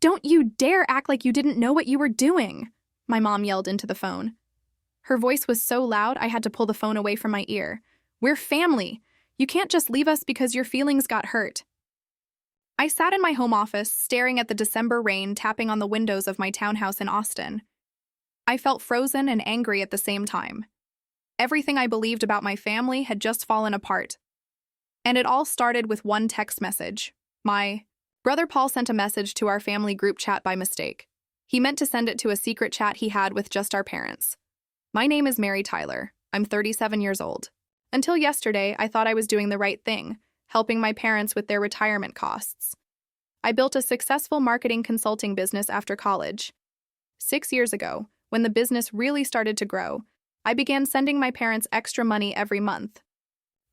Don't you dare act like you didn't know what you were doing, my mom yelled into the phone. Her voice was so loud I had to pull the phone away from my ear. We're family. You can't just leave us because your feelings got hurt. I sat in my home office, staring at the December rain tapping on the windows of my townhouse in Austin. I felt frozen and angry at the same time. Everything I believed about my family had just fallen apart. And it all started with one text message. My brother Paul sent a message to our family group chat by mistake. He meant to send it to a secret chat he had with just our parents. My name is Mary Tyler. I'm 37 years old. Until yesterday, I thought I was doing the right thing, helping my parents with their retirement costs. I built a successful marketing consulting business after college. 6 years ago, when the business really started to grow, I began sending my parents extra money every month.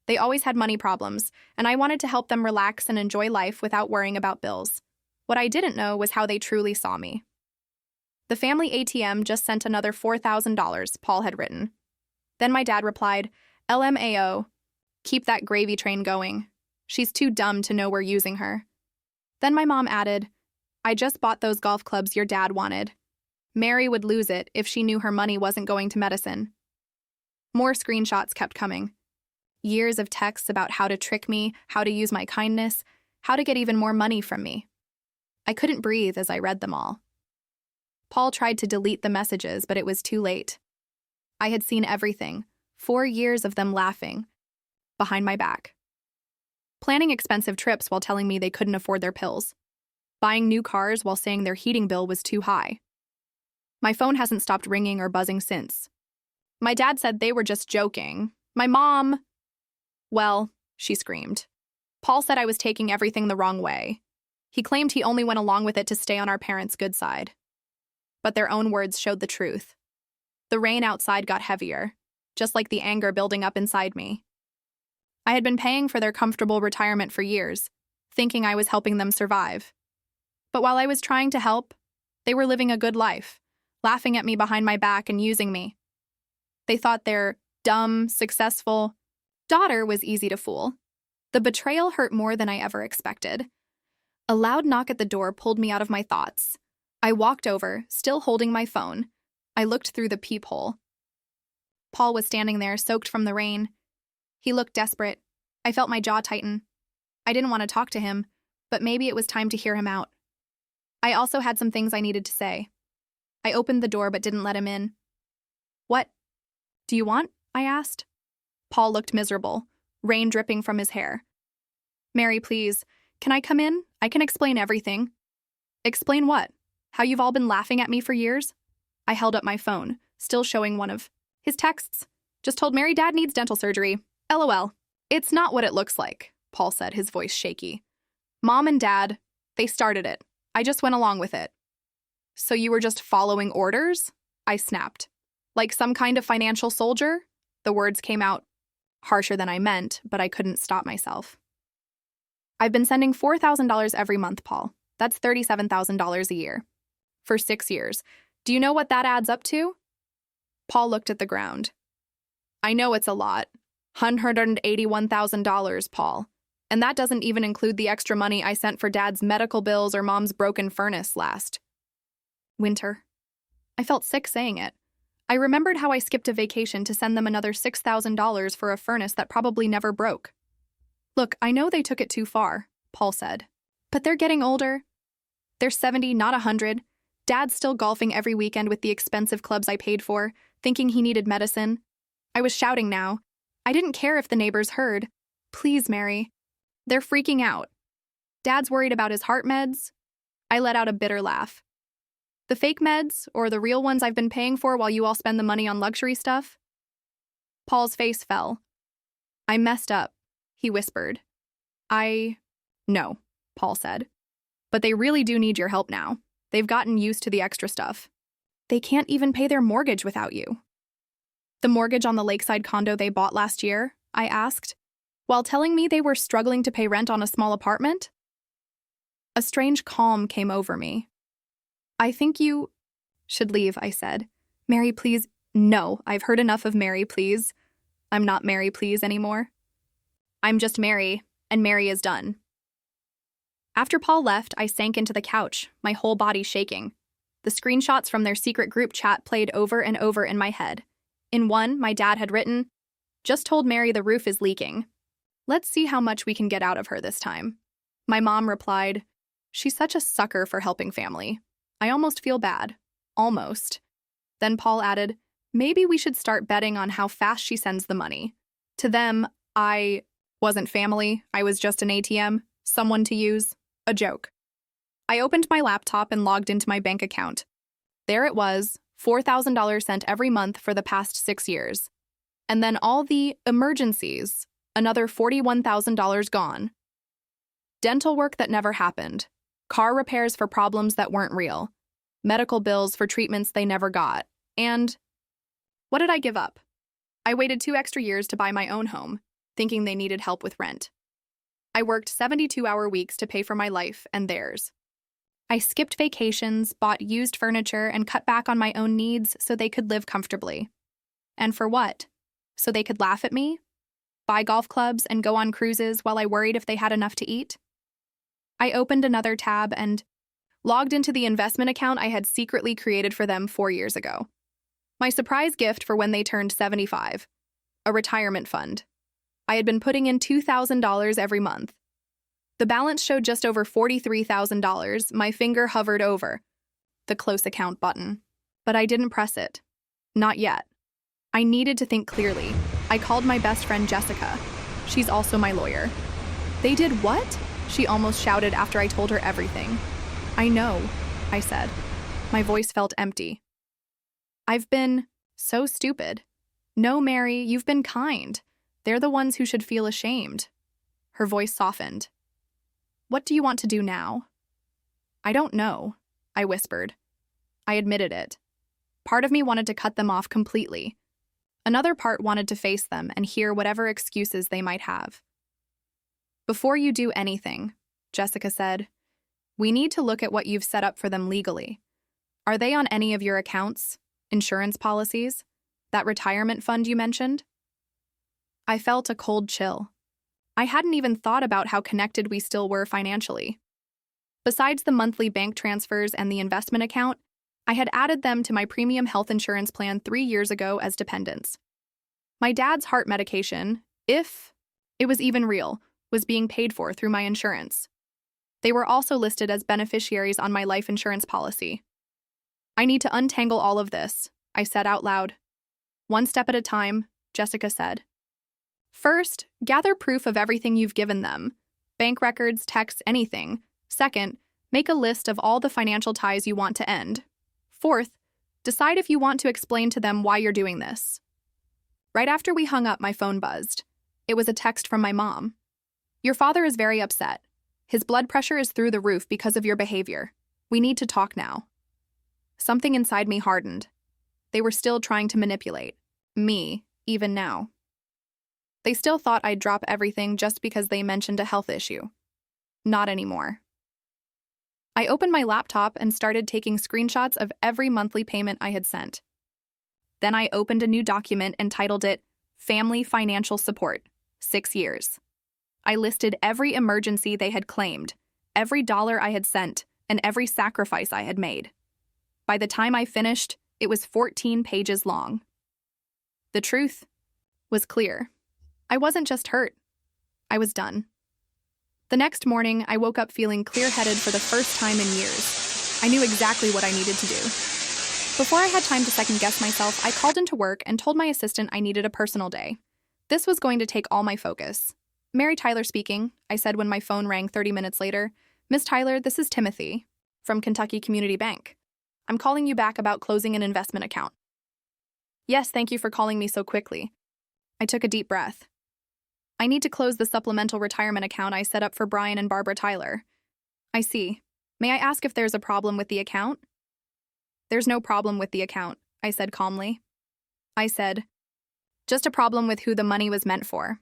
They always had money problems, and I wanted to help them relax and enjoy life without worrying about bills. What I didn't know was how they truly saw me. The family ATM just sent another $4,000, Paul had written. Then my dad replied, LMAO, keep that gravy train going. She's too dumb to know we're using her. Then my mom added, I just bought those golf clubs your dad wanted. Mary would lose it if she knew her money wasn't going to medicine. More screenshots kept coming. Years of texts about how to trick me, how to use my kindness, how to get even more money from me. I couldn't breathe as I read them all. Paul tried to delete the messages, but it was too late. I had seen everything, 4 years of them laughing, behind my back. Planning expensive trips while telling me they couldn't afford their pills. Buying new cars while saying their heating bill was too high. My phone hasn't stopped ringing or buzzing since. My dad said they were just joking. My mom... Well, she screamed. Paul said I was taking everything the wrong way. He claimed he only went along with it to stay on our parents' good side. But their own words showed the truth. The rain outside got heavier, just like the anger building up inside me. I had been paying for their comfortable retirement for years, thinking I was helping them survive. But while I was trying to help, they were living a good life, laughing at me behind my back and using me. They thought their dumb, successful daughter was easy to fool. The betrayal hurt more than I ever expected. A loud knock at the door pulled me out of my thoughts. I walked over, still holding my phone. I looked through the peephole. Paul was standing there, soaked from the rain. He looked desperate. I felt my jaw tighten. I didn't want to talk to him, but maybe it was time to hear him out. I also had some things I needed to say. I opened the door but didn't let him in. What do you want? I asked. Paul looked miserable, rain dripping from his hair. Mary, please, can I come in? I can explain everything. Explain what? How you've all been laughing at me for years? I held up my phone, still showing one of his texts. Just told Mary Dad needs dental surgery. LOL. It's not what it looks like, Paul said, his voice shaky. Mom and Dad, they started it. I just went along with it. So you were just following orders? I snapped. Like some kind of financial soldier? The words came out harsher than I meant, but I couldn't stop myself. I've been sending $4,000 every month, Paul. That's $37,000 a year. For 6 years. Do you know what that adds up to? Paul looked at the ground. I know it's a lot. $181,000, Paul. And that doesn't even include the extra money I sent for Dad's medical bills or Mom's broken furnace last winter. I felt sick saying it. I remembered how I skipped a vacation to send them another $6,000 for a furnace that probably never broke. Look, I know they took it too far, Paul said. But they're getting older. They're 70, not 100. Dad's still golfing every weekend with the expensive clubs I paid for, thinking he needed medicine. I was shouting now. I didn't care if the neighbors heard. Please, Mary. They're freaking out. Dad's worried about his heart meds. I let out a bitter laugh. The fake meds, or the real ones I've been paying for while you all spend the money on luxury stuff? Paul's face fell. I messed up, he whispered. No, Paul said. But they really do need your help now. They've gotten used to the extra stuff. They can't even pay their mortgage without you. The mortgage on the lakeside condo they bought last year? I asked, while telling me they were struggling to pay rent on a small apartment. A strange calm came over me. I think you should leave, I said. Mary, please. No, I've heard enough of Mary, please. I'm not Mary, please anymore. I'm just Mary, and Mary is done. After Paul left, I sank into the couch, my whole body shaking. The screenshots from their secret group chat played over and over in my head. In one, my dad had written, "Just told Mary the roof is leaking. Let's see how much we can get out of her this time." My mom replied, "She's such a sucker for helping family. I almost feel bad. Almost." Then Paul added, "Maybe we should start betting on how fast she sends the money." To them, I wasn't family. I was just an ATM, someone to use, a joke. I opened my laptop and logged into my bank account. There it was, $4,000 sent every month for the past 6 years. And then all the emergencies, another $41,000 gone. Dental work that never happened. Car repairs for problems that weren't real. Medical bills for treatments they never got. And what did I give up? I waited 2 extra years to buy my own home, thinking they needed help with rent. I worked 72-hour weeks to pay for my life and theirs. I skipped vacations, bought used furniture, and cut back on my own needs so they could live comfortably. And for what? So they could laugh at me? Buy golf clubs and go on cruises while I worried if they had enough to eat? I opened another tab and logged into the investment account I had secretly created for them 4 years ago. My surprise gift for when they turned 75. A retirement fund. I had been putting in $2,000 every month. The balance showed just over $43,000. My finger hovered over the close account button, but I didn't press it. Not yet. I needed to think clearly. I called my best friend Jessica. She's also my lawyer. "They did what?" she almost shouted after I told her everything. "I know," I said. My voice felt empty. "I've been so stupid." "No, Mary, you've been kind. They're the ones who should feel ashamed." Her voice softened. "What do you want to do now?" "I don't know," I whispered. I admitted it. Part of me wanted to cut them off completely. Another part wanted to face them and hear whatever excuses they might have. "Before you do anything," Jessica said, "we need to look at what you've set up for them legally. Are they on any of your accounts, insurance policies, that retirement fund you mentioned?" I felt a cold chill. I hadn't even thought about how connected we still were financially. Besides the monthly bank transfers and the investment account, I had added them to my premium health insurance plan 3 years ago as dependents. My dad's heart medication, if it was even real, was being paid for through my insurance. They were also listed as beneficiaries on my life insurance policy. "I need to untangle all of this," I said out loud. "One step at a time," Jessica said. "First, gather proof of everything you've given them. Bank records, texts, anything. Second, make a list of all the financial ties you want to end. Fourth, decide if you want to explain to them why you're doing this." Right after we hung up, my phone buzzed. It was a text from my mom. "Your father is very upset. His blood pressure is through the roof because of your behavior. We need to talk now." Something inside me hardened. They were still trying to manipulate me, even now. They still thought I'd drop everything just because they mentioned a health issue. Not anymore. I opened my laptop and started taking screenshots of every monthly payment I had sent. Then I opened a new document and titled it Family Financial Support, 6 years. I listed every emergency they had claimed, every dollar I had sent, and every sacrifice I had made. By the time I finished, it was 14 pages long. The truth was clear. I wasn't just hurt. I was done. The next morning, I woke up feeling clear-headed for the first time in years. I knew exactly what I needed to do. Before I had time to second-guess myself, I called into work and told my assistant I needed a personal day. This was going to take all my focus. "Mary Tyler speaking," I said when my phone rang 30 minutes later. "Miss Tyler, this is Timothy from Kentucky Community Bank. I'm calling you back about closing an investment account." "Yes, thank you for calling me so quickly." I took a deep breath. "I need to close the supplemental retirement account I set up for Brian and Barbara Tyler." "I see. May I ask if there's a problem with the account?" "There's no problem with the account," I said calmly. I said, "Just a problem with who the money was meant for."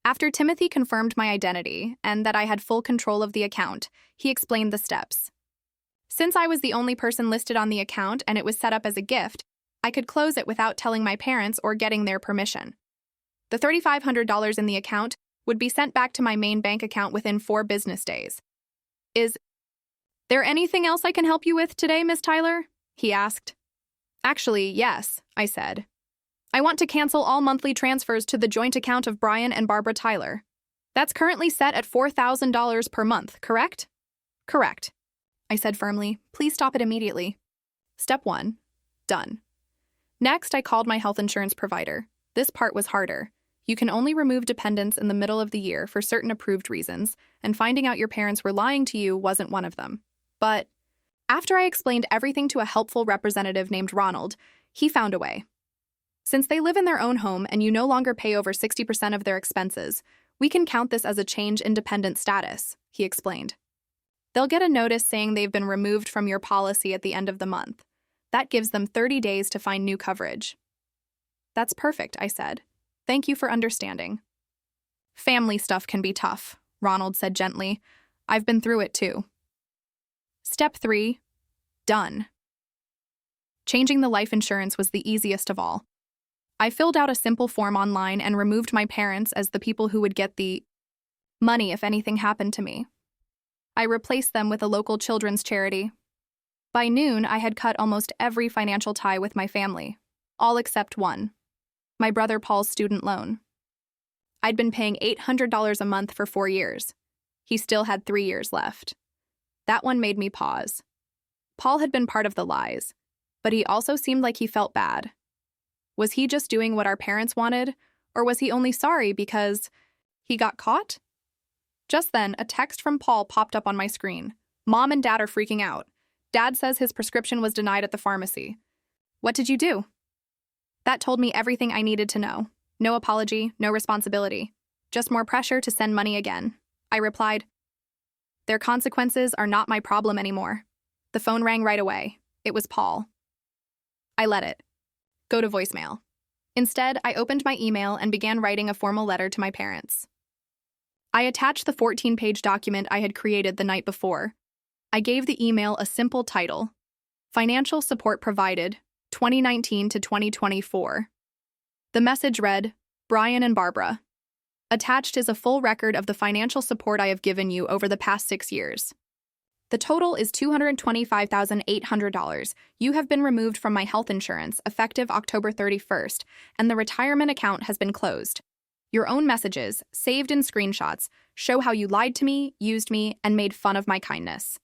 After Timothy confirmed my identity and that I had full control of the account, he explained the steps. Since I was the only person listed on the account and it was set up as a gift, I could close it without telling my parents or getting their permission. The $3,500 in the account would be sent back to my main bank account within 4 business days. Is there anything else I can help you with today, Miss Tyler? He asked. Actually, yes, I said. I want to cancel all monthly transfers to the joint account of Brian and Barbara Tyler. That's currently set at $4,000 per month, correct? Correct, I said firmly. Please stop it immediately. Step 1. Done. Next, I called my health insurance provider. This part was harder. You can only remove dependents in the middle of the year for certain approved reasons, and finding out your parents were lying to you wasn't one of them. But after I explained everything to a helpful representative named Ronald, he found a way. Since they live in their own home and you no longer pay over 60% of their expenses, we can count this as a change in dependent status, he explained. They'll get a notice saying they've been removed from your policy at the end of the month. That gives them 30 days to find new coverage. That's perfect, I said. Thank you for understanding. Family stuff can be tough, Ronald said gently. I've been through it too. Step 3. Done. Changing the life insurance was the easiest of all. I filled out a simple form online and removed my parents as the people who would get the money if anything happened to me. I replaced them with a local children's charity. By noon, I had cut almost every financial tie with my family, all except one, my brother Paul's student loan. I'd been paying $800 a month for 4 years. He still had 3 years left. That one made me pause. Paul had been part of the lies, but he also seemed like he felt bad. Was he just doing what our parents wanted, or was he only sorry because he got caught? Just then, a text from Paul popped up on my screen. Mom and Dad are freaking out. Dad says his prescription was denied at the pharmacy. What did you do? That told me everything I needed to know. No apology, no responsibility. Just more pressure to send money again. I replied, their consequences are not my problem anymore. The phone rang right away. It was Paul. I let it go to voicemail. Instead, I opened my email and began writing a formal letter to my parents. I attached the 14-page document I had created the night before. I gave the email a simple title, Financial Support Provided, 2019 to 2024. The message read, Brian and Barbara. Attached is a full record of the financial support I have given you over the past 6 years. The total is $225,800. You have been removed from my health insurance effective October 31st, and the retirement account has been closed. Your own messages, saved in screenshots, show how you lied to me, used me, and made fun of my kindness.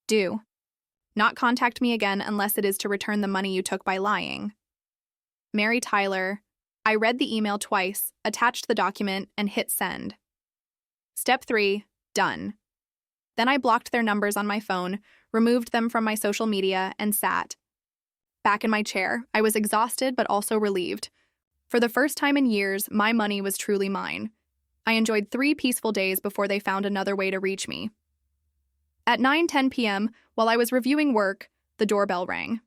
Do not contact me again unless it is to return the money you took by lying. Mary Tyler. I read the email twice, attached the document, and hit send. Step 3. Done. Then I blocked their numbers on my phone, removed them from my social media, and sat back in my chair. I was exhausted but also relieved. For the first time in years, my money was truly mine. I enjoyed 3 peaceful days before they found another way to reach me. At 9:10 p.m., while I was reviewing work, the doorbell rang.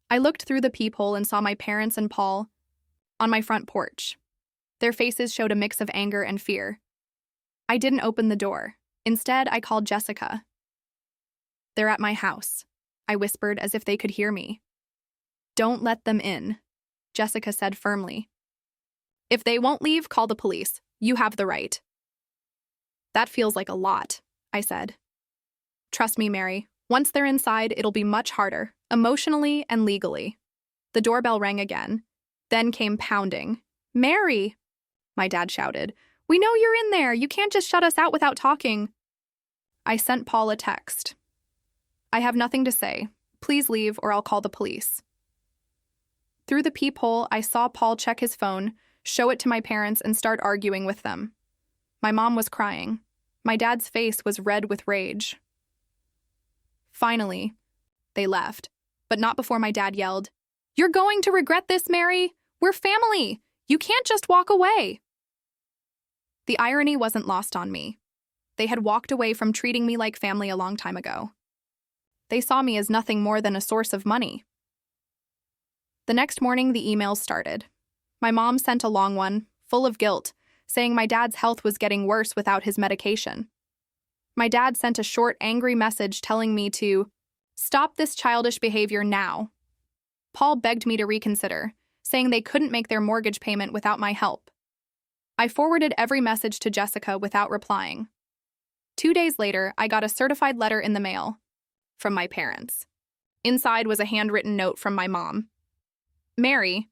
I looked through the peephole and saw my parents and Paul on my front porch. Their faces showed a mix of anger and fear. I didn't open the door. Instead, I called Jessica. They're at my house, I whispered as if they could hear me. Don't let them in, Jessica said firmly. If they won't leave, call the police. You have the right. That feels like a lot, I said. Trust me, Mary. Once they're inside, it'll be much harder, emotionally and legally. The doorbell rang again. Then came pounding. Mary, my dad shouted. We know you're in there. You can't just shut us out without talking. I sent Paul a text. I have nothing to say. Please leave or I'll call the police. Through the peephole, I saw Paul check his phone, show it to my parents, and start arguing with them. My mom was crying. My dad's face was red with rage. Finally, they left, but not before my dad yelled, You're going to regret this, Mary. We're family. You can't just walk away. The irony wasn't lost on me. They had walked away from treating me like family a long time ago. They saw me as nothing more than a source of money. The next morning, the emails started. My mom sent a long one, full of guilt, saying my dad's health was getting worse without his medication. My dad sent a short, angry message telling me to stop this childish behavior now. Paul begged me to reconsider, saying they couldn't make their mortgage payment without my help. I forwarded every message to Jessica without replying. 2 days later, I got a certified letter in the mail from my parents. Inside was a handwritten note from my mom. Mary,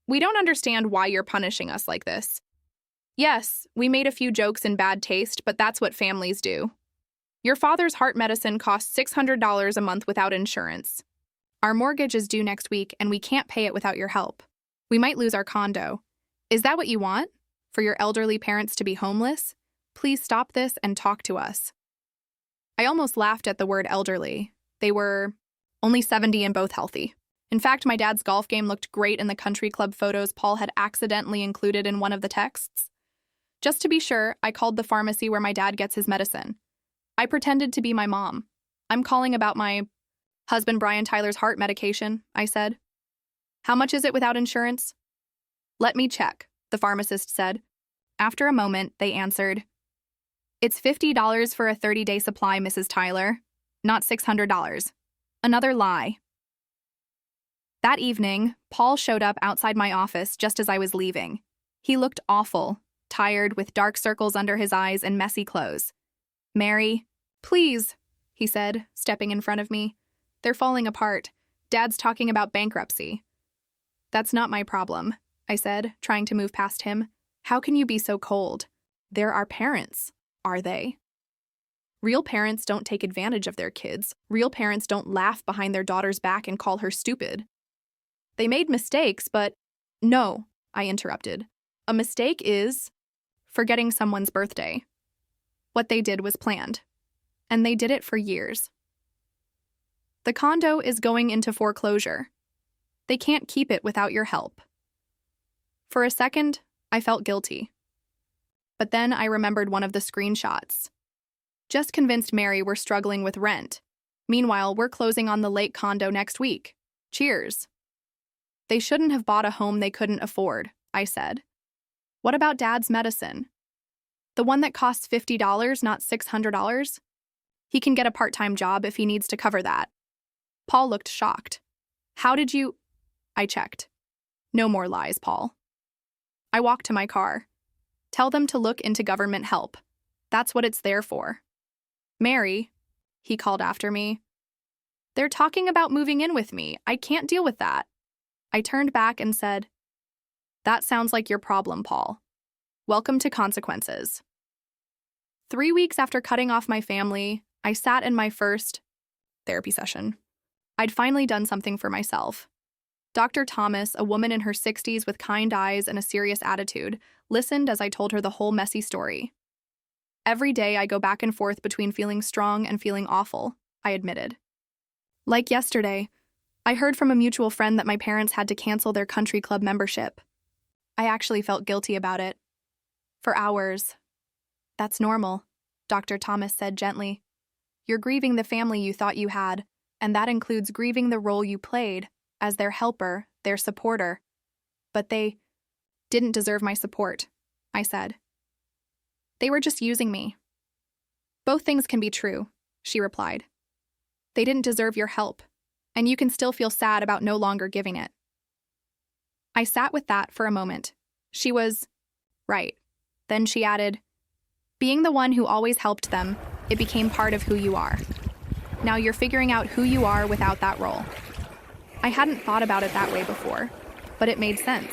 we don't understand why you're punishing us like this. Yes, we made a few jokes in bad taste, but that's what families do. Your father's heart medicine costs $600 a month without insurance. Our mortgage is due next week, and we can't pay it without your help. We might lose our condo. Is that what you want? For your elderly parents to be homeless? Please stop this and talk to us. I almost laughed at the word elderly. They were only 70 and both healthy. In fact, my dad's golf game looked great in the country club photos Paul had accidentally included in one of the texts. Just to be sure, I called the pharmacy where my dad gets his medicine. I pretended to be my mom. I'm calling about my husband Brian Tyler's heart medication, I said. How much is it without insurance? Let me check, the pharmacist said. After a moment, they answered, It's $50 for a 30-day supply, Mrs. Tyler, not $600. Another lie. That evening, Paul showed up outside my office just as I was leaving. He looked awful, tired, with dark circles under his eyes and messy clothes. Mary, please, he said, stepping in front of me. They're falling apart. Dad's talking about bankruptcy. That's not my problem, I said, trying to move past him. How can you be so cold? They're our parents, are they? Real parents don't take advantage of their kids. Real parents don't laugh behind their daughter's back and call her stupid. They made mistakes, but no, I interrupted. A mistake is forgetting someone's birthday. What they did was planned, and they did it for years. The condo is going into foreclosure. They can't keep it without your help. For a second, I felt guilty. But then I remembered one of the screenshots. Just convinced Mary we're struggling with rent. Meanwhile, we're closing on the lake condo next week. Cheers. They shouldn't have bought a home they couldn't afford, I said. What about Dad's medicine? The one that costs $50, not $600? He can get a part-time job if he needs to cover that. Paul looked shocked. How did you... I checked. No more lies, Paul. I walked to my car. Tell them to look into government help. That's what it's there for. Mary, he called after me. They're talking about moving in with me. I can't deal with that. I turned back and said, That sounds like your problem, Paul. Welcome to consequences. 3 weeks after cutting off my family, I sat in my first therapy session. I'd finally done something for myself. Dr. Thomas, a woman in her 60s with kind eyes and a serious attitude, listened as I told her the whole messy story. Every day I go back and forth between feeling strong and feeling awful, I admitted. Like yesterday, I heard from a mutual friend that my parents had to cancel their country club membership. I actually felt guilty about it. For hours. That's normal, Dr. Thomas said gently. You're grieving the family you thought you had, and that includes grieving the role you played as their helper, their supporter. But they didn't deserve my support, I said. They were just using me. Both things can be true, she replied. They didn't deserve your help, and you can still feel sad about no longer giving it. I sat with that for a moment. She was right. Then she added, being the one who always helped them, it became part of who you are. Now you're figuring out who you are without that role. I hadn't thought about it that way before, but it made sense.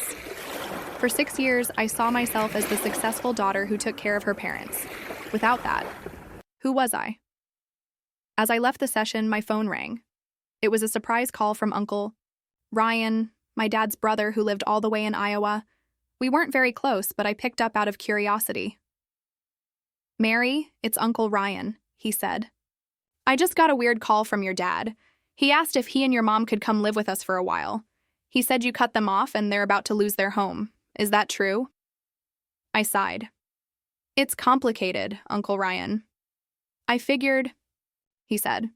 For 6 years, I saw myself as the successful daughter who took care of her parents. Without that, who was I? As I left the session, my phone rang. It was a surprise call from Uncle Ryan, my dad's brother who lived all the way in Iowa. We weren't very close, but I picked up out of curiosity. Mary, it's Uncle Ryan, he said. I just got a weird call from your dad. He asked if he and your mom could come live with us for a while. He said you cut them off and they're about to lose their home. Is that true? I sighed. It's complicated, Uncle Ryan. I figured, he said.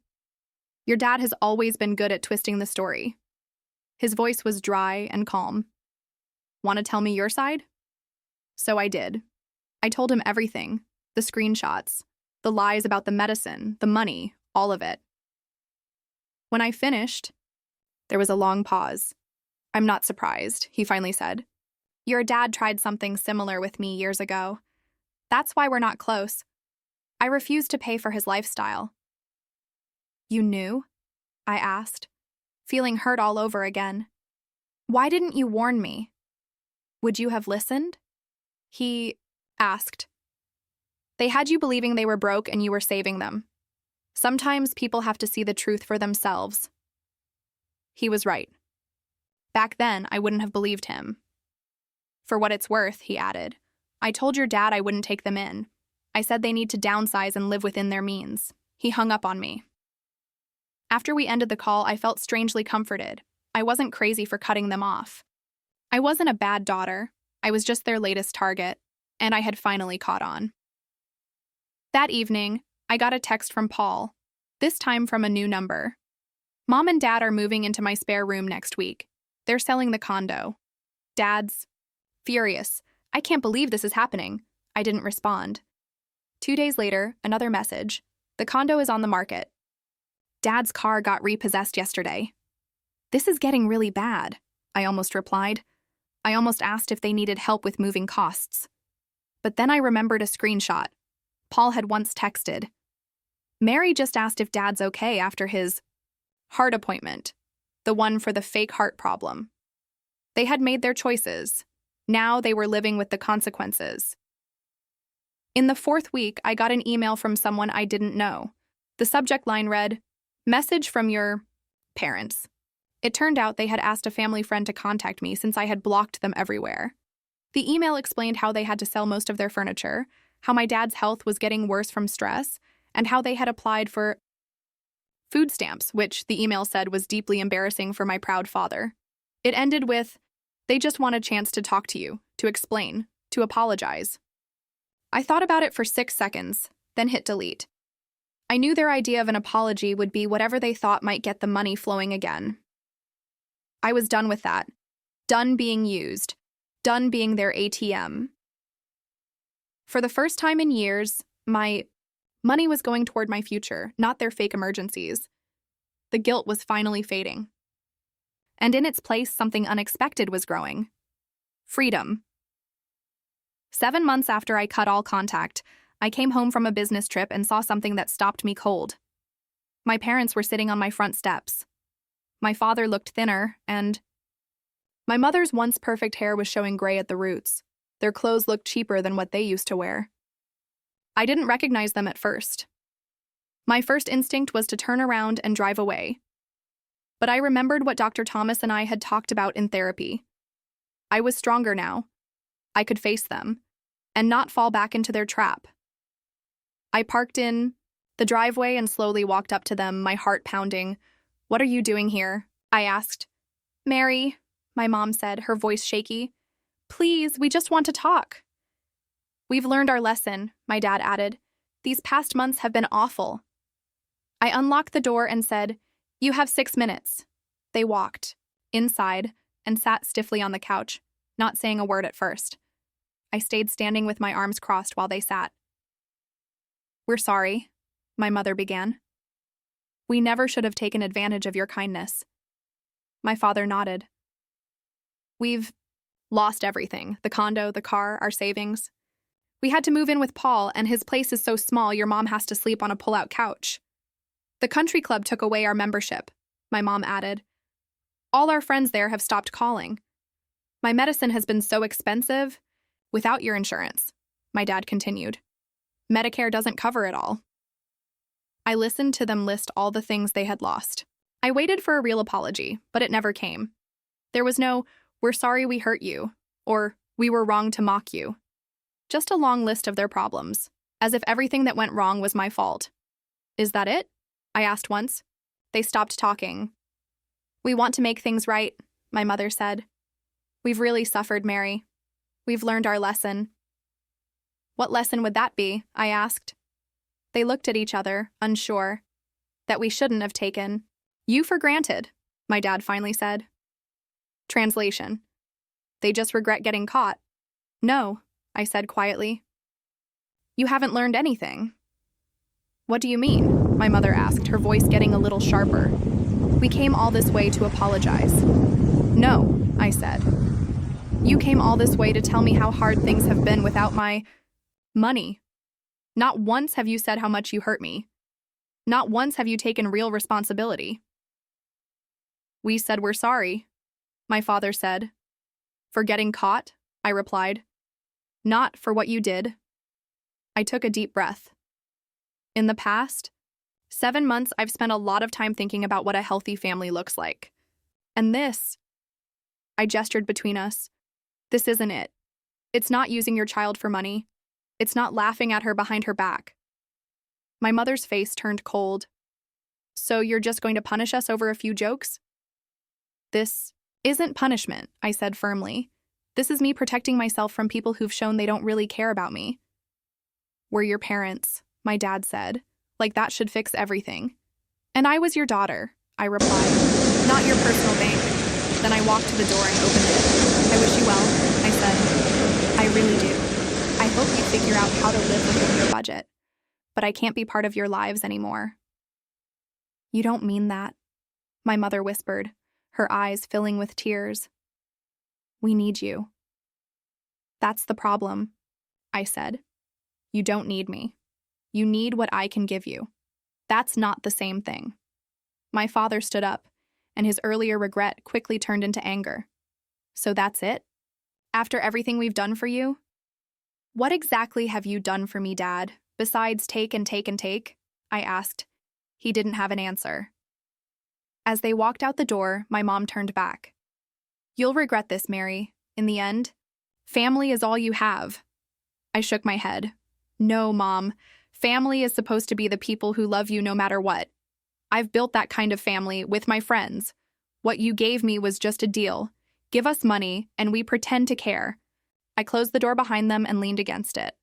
Your dad has always been good at twisting the story. His voice was dry and calm. Want to tell me your side? So I did. I told him everything, the screenshots, the lies about the medicine, the money, all of it. When I finished, there was a long pause. I'm not surprised, he finally said. Your dad tried something similar with me years ago. That's why we're not close. I refused to pay for his lifestyle. You knew? I asked, feeling hurt all over again. Why didn't you warn me? Would you have listened? He asked. They had you believing they were broke and you were saving them. Sometimes people have to see the truth for themselves. He was right. Back then, I wouldn't have believed him. For what it's worth, he added, I told your dad I wouldn't take them in. I said they need to downsize and live within their means. He hung up on me. After we ended the call, I felt strangely comforted. I wasn't crazy for cutting them off. I wasn't a bad daughter. I was just their latest target, and I had finally caught on. That evening, I got a text from Paul, this time from a new number. Mom and Dad are moving into my spare room next week. They're selling the condo. Dad's furious. I can't believe this is happening. I didn't respond. 2 days later, another message. The condo is on the market. Dad's car got repossessed yesterday. This is getting really bad, I almost replied. I almost asked if they needed help with moving costs. But then I remembered a screenshot. Paul had once texted. Mary just asked if Dad's okay after his heart appointment, the one for the fake heart problem. They had made their choices. Now they were living with the consequences. In the 4th week, I got an email from someone I didn't know. The subject line read, Message from your parents. It turned out they had asked a family friend to contact me since I had blocked them everywhere. The email explained how they had to sell most of their furniture, how my dad's health was getting worse from stress, and how they had applied for food stamps, which the email said was deeply embarrassing for my proud father. It ended with, they just want a chance to talk to you, to explain, to apologize. I thought about it for 6 seconds, then hit delete. I knew their idea of an apology would be whatever they thought might get the money flowing again. I was done with that. Done being used. Done being their ATM. For the first time in years, my money was going toward my future, not their fake emergencies. The guilt was finally fading. And in its place, something unexpected was growing. Freedom. 7 months after I cut all contact, I came home from a business trip and saw something that stopped me cold. My parents were sitting on my front steps. My father looked thinner, and my mother's once perfect hair was showing gray at the roots. Their clothes looked cheaper than what they used to wear. I didn't recognize them at first. My first instinct was to turn around and drive away. But I remembered what Dr. Thomas and I had talked about in therapy. I was stronger now. I could face them, and not fall back into their trap. I parked in the driveway and slowly walked up to them, my heart pounding. What are you doing here? I asked. Mary, my mom said, her voice shaky. Please, we just want to talk. We've learned our lesson, my dad added. These past months have been awful. I unlocked the door and said, You have 6 minutes. They walked inside and sat stiffly on the couch, not saying a word at first. I stayed standing with my arms crossed while they sat. We're sorry, my mother began. We never should have taken advantage of your kindness. My father nodded. We've lost everything, the condo, the car, our savings. We had to move in with Paul, and his place is so small your mom has to sleep on a pull-out couch. The country club took away our membership, my mom added. All our friends there have stopped calling. My medicine has been so expensive. Without your insurance, my dad continued. Medicare doesn't cover it all. I listened to them list all the things they had lost. I waited for a real apology, but it never came. There was no, we're sorry we hurt you, or we were wrong to mock you. Just a long list of their problems, as if everything that went wrong was my fault. Is that it? I asked once. They stopped talking. We want to make things right, my mother said. We've really suffered, Mary. We've learned our lesson. What lesson would that be? I asked. They looked at each other, unsure. That we shouldn't have taken you for granted, my dad finally said. Translation. They just regret getting caught. No, I said quietly. You haven't learned anything. What do you mean? My mother asked, her voice getting a little sharper. We came all this way to apologize. No, I said. You came all this way to tell me how hard things have been without my money. Not once have you said how much you hurt me. Not once have you taken real responsibility. We said we're sorry, my father said. For getting caught, I replied. Not for what you did. I took a deep breath. In the past 7 months, I've spent a lot of time thinking about what a healthy family looks like. And this, I gestured between us, this isn't it. It's not using your child for money. It's not laughing at her behind her back. My mother's face turned cold. So you're just going to punish us over a few jokes? This isn't punishment, I said firmly. This is me protecting myself from people who've shown they don't really care about me. We're your parents, my dad said. Like that should fix everything. And I was your daughter, I replied. Not your personal bank. Then I walked to the door and opened it. I wish you well, I said. I really do. I hope you figure out how to live within your budget. But I can't be part of your lives anymore. You don't mean that, my mother whispered, her eyes filling with tears. We need you. That's the problem, I said. You don't need me. You need what I can give you. That's not the same thing. My father stood up, and his earlier regret quickly turned into anger. So that's it? After everything we've done for you? What exactly have you done for me, Dad, besides take and take and take? I asked. He didn't have an answer. As they walked out the door, my mom turned back. You'll regret this, Mary. In the end, family is all you have. I shook my head. No, Mom. Family is supposed to be the people who love you no matter what. I've built that kind of family with my friends. What you gave me was just a deal. Give us money, and we pretend to care. I closed the door behind them and leaned against it.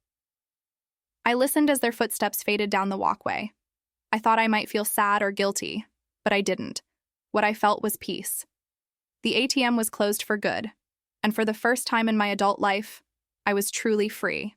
I listened as their footsteps faded down the walkway. I thought I might feel sad or guilty, but I didn't. What I felt was peace. The ATM was closed for good, and for the first time in my adult life, I was truly free.